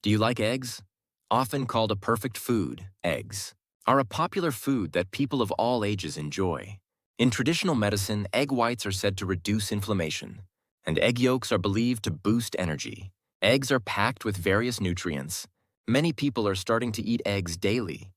Do you like eggs? Often called a perfect food, eggs are a popular food that people of all ages enjoy. In traditional medicine, egg whites are said to reduce inflammation, and egg yolks are believed to boost energy. Eggs are packed with various nutrients. Many people are starting to eat eggs daily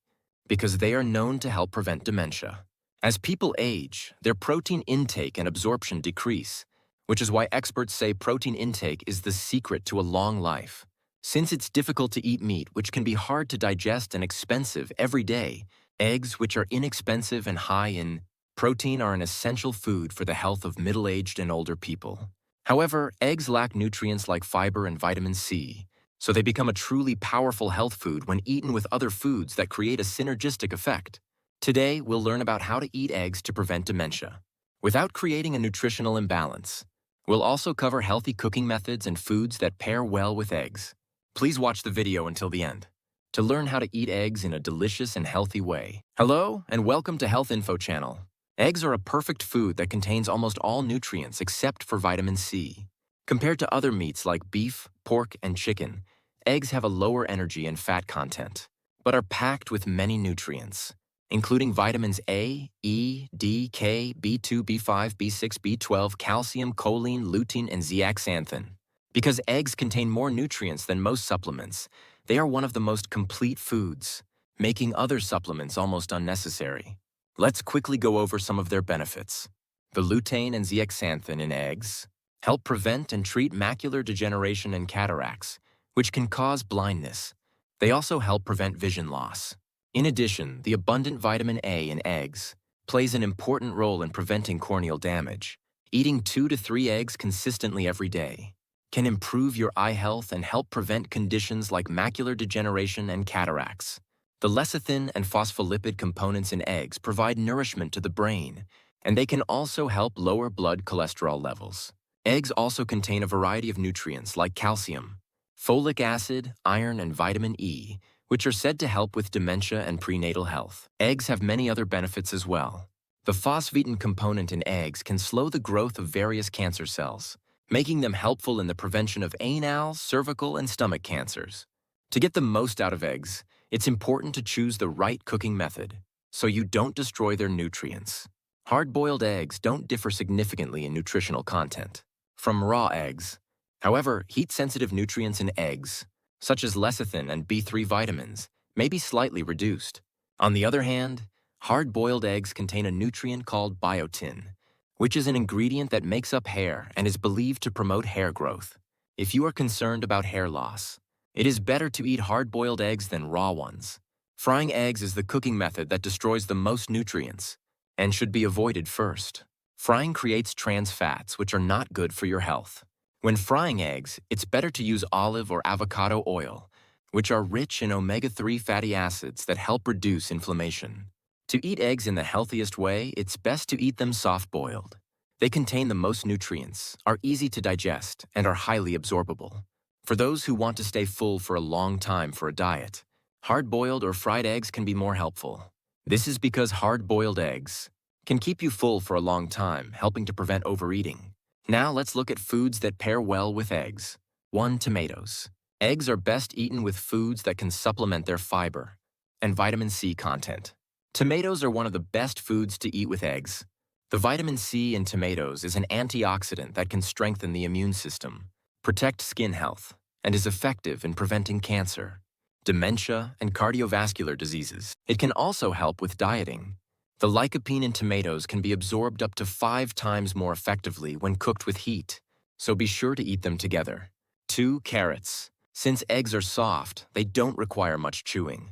because they are known to help prevent dementia. As people age, their protein intake and absorption decrease, which is why experts say protein intake is the secret to a long life. Since it's difficult to eat meat, which can be hard to digest and expensive every day, eggs, which are inexpensive and high in protein, are an essential food for the health of middle-aged and older people. However, eggs lack nutrients like fiber and vitamin C, so they become a truly powerful health food when eaten with other foods that create a synergistic effect. Today, we'll learn about how to eat eggs to prevent dementia without creating a nutritional imbalance. We'll also cover healthy cooking methods and foods that pair well with eggs. Please watch the video until the end to learn how to eat eggs in a delicious and healthy way. Hello, and welcome to Health Info Channel. Eggs are a perfect food that contains almost all nutrients except for vitamin C. Compared to other meats like beef, pork, and chicken, eggs have a lower energy and fat content, but are packed with many nutrients, including vitamins A, E, D, K, B2, B5, B6, B12, calcium, choline, lutein, and zeaxanthin. Because eggs contain more nutrients than most supplements, they are one of the most complete foods, making other supplements almost unnecessary. Let's quickly go over some of their benefits. The lutein and zeaxanthin in eggs help prevent and treat macular degeneration and cataracts, which can cause blindness. They also help prevent vision loss. In addition, the abundant vitamin A in eggs plays an important role in preventing corneal damage. Eating 2 to 3 eggs consistently every day can improve your eye health and help prevent conditions like macular degeneration and cataracts. The lecithin and phospholipid components in eggs provide nourishment to the brain, and they can also help lower blood cholesterol levels. Eggs also contain a variety of nutrients like calcium, folic acid, iron, and vitamin E, which are said to help with dementia and prenatal health. Eggs have many other benefits as well. The phosphatin component in eggs can slow the growth of various cancer cells, making them helpful in the prevention of anal, cervical, and stomach cancers. To get the most out of eggs, it's important to choose the right cooking method so you don't destroy their nutrients. Hard-boiled eggs don't differ significantly in nutritional content from raw eggs. However, heat-sensitive nutrients in eggs, such as lecithin and B3 vitamins, may be slightly reduced. On the other hand, hard-boiled eggs contain a nutrient called biotin, which is an ingredient that makes up hair and is believed to promote hair growth. If you are concerned about hair loss, it is better to eat hard-boiled eggs than raw ones. Frying eggs is the cooking method that destroys the most nutrients and should be avoided first. Frying creates trans fats, which are not good for your health. When frying eggs, it's better to use olive or avocado oil, which are rich in omega-3 fatty acids that help reduce inflammation. To eat eggs in the healthiest way, it's best to eat them soft-boiled. They contain the most nutrients, are easy to digest, and are highly absorbable. For those who want to stay full for a long time for a diet, hard-boiled or fried eggs can be more helpful. This is because hard-boiled eggs can keep you full for a long time, helping to prevent overeating. Now let's look at foods that pair well with eggs. 1. Tomatoes. Eggs are best eaten with foods that can supplement their fiber and vitamin C content. Tomatoes are one of the best foods to eat with eggs. The vitamin C in tomatoes is an antioxidant that can strengthen the immune system, protect skin health, and is effective in preventing cancer, dementia, and cardiovascular diseases. It can also help with dieting. The lycopene in tomatoes can be absorbed up to 5 times more effectively when cooked with heat, so be sure to eat them together. 2. Carrots. Since eggs are soft, they don't require much chewing.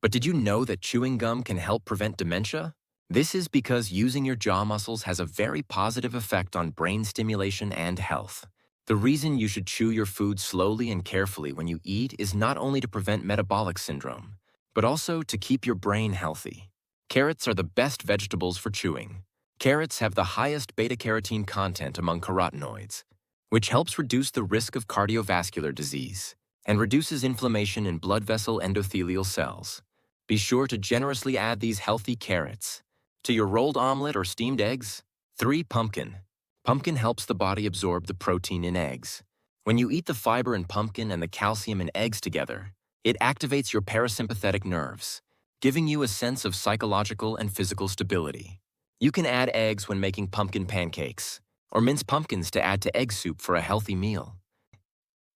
But did you know that chewing gum can help prevent dementia? This is because using your jaw muscles has a very positive effect on brain stimulation and health. The reason you should chew your food slowly and carefully when you eat is not only to prevent metabolic syndrome, but also to keep your brain healthy. Carrots are the best vegetables for chewing. Carrots have the highest beta-carotene content among carotenoids, which helps reduce the risk of cardiovascular disease and reduces inflammation in blood vessel endothelial cells. Be sure to generously add these healthy carrots to your rolled omelet or steamed eggs. 3. Pumpkin. Pumpkin helps the body absorb the protein in eggs, When you eat the fiber in pumpkin and the calcium in eggs together, it activates your parasympathetic nerves, giving you a sense of psychological and physical stability. You can add eggs when making pumpkin pancakes, or mince pumpkins to add to egg soup for a healthy meal.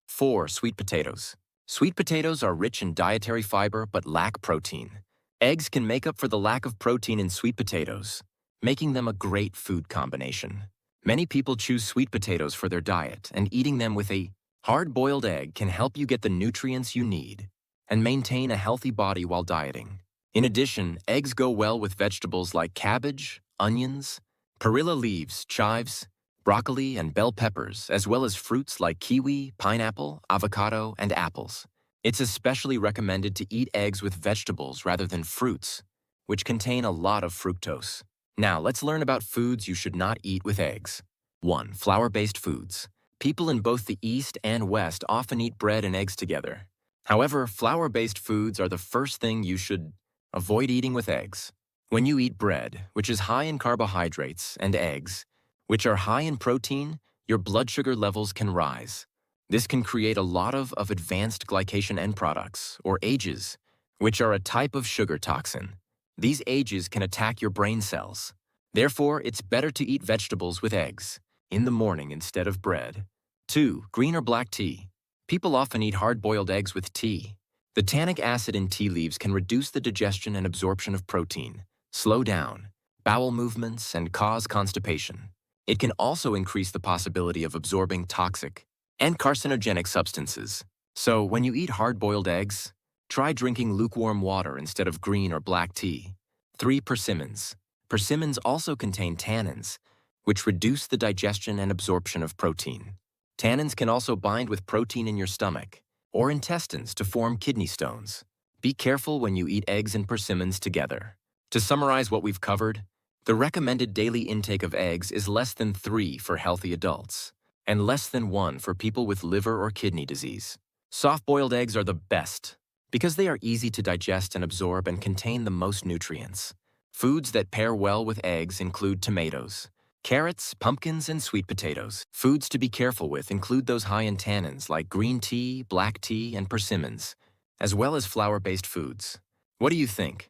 4. Sweet potatoes. Sweet potatoes are rich in dietary fiber but lack protein. Eggs can make up for the lack of protein in sweet potatoes, making them a great food combination. Many people choose sweet potatoes for their diet, and eating them with a hard-boiled egg can help you get the nutrients you need and maintain a healthy body while dieting. In addition, eggs go well with vegetables like cabbage, onions, perilla leaves, chives, broccoli, and bell peppers, as well as fruits like kiwi, pineapple, avocado, and apples. It's especially recommended to eat eggs with vegetables rather than fruits, which contain a lot of fructose. Now, let's learn about foods you should not eat with eggs. 1. Flour-based foods. People in both the East and West often eat bread and eggs together. However, flour-based foods are the first thing you should avoid eating with eggs. When you eat bread, which is high in carbohydrates, and eggs, which are high in protein, your blood sugar levels can rise. This can create a lot of advanced glycation end products, or AGEs, which are a type of sugar toxin. These AGEs can attack your brain cells. Therefore, it's better to eat vegetables with eggs in the morning instead of bread. 2. Green or black tea. People often eat hard-boiled eggs with tea. The tannic acid in tea leaves can reduce the digestion and absorption of protein, slow down bowel movements, and cause constipation. It can also increase the possibility of absorbing toxic and carcinogenic substances. So, when you eat hard-boiled eggs, try drinking lukewarm water instead of green or black tea. 3. Persimmons. Persimmons also contain tannins, which reduce the digestion and absorption of protein. Tannins can also bind with protein in your stomach or intestines to form kidney stones. Be careful when you eat eggs and persimmons together. To summarize what we've covered, the recommended daily intake of eggs is less than 3 for healthy adults and less than 1 for people with liver or kidney disease. Soft-boiled eggs are the best because they are easy to digest and absorb and contain the most nutrients. Foods that pair well with eggs include tomatoes, carrots, pumpkins, and sweet potatoes. Foods to be careful with include those high in tannins like green tea, black tea, and persimmons, as well as flour-based foods. What do you think?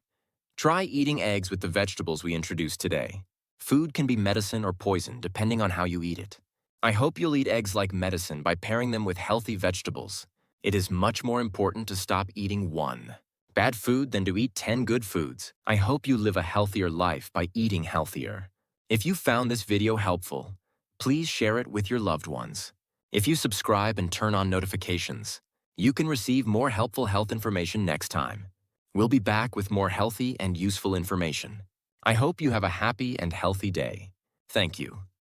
Try eating eggs with the vegetables we introduced today. Food can be medicine or poison depending on how you eat it. I hope you'll eat eggs like medicine by pairing them with healthy vegetables. It is much more important to stop eating 1 bad food than to eat 10 good foods. I hope you live a healthier life by eating healthier. If you found this video helpful, please share it with your loved ones. If you subscribe and turn on notifications, you can receive more helpful health information next time. We'll be back with more healthy and useful information. I hope you have a happy and healthy day. Thank you.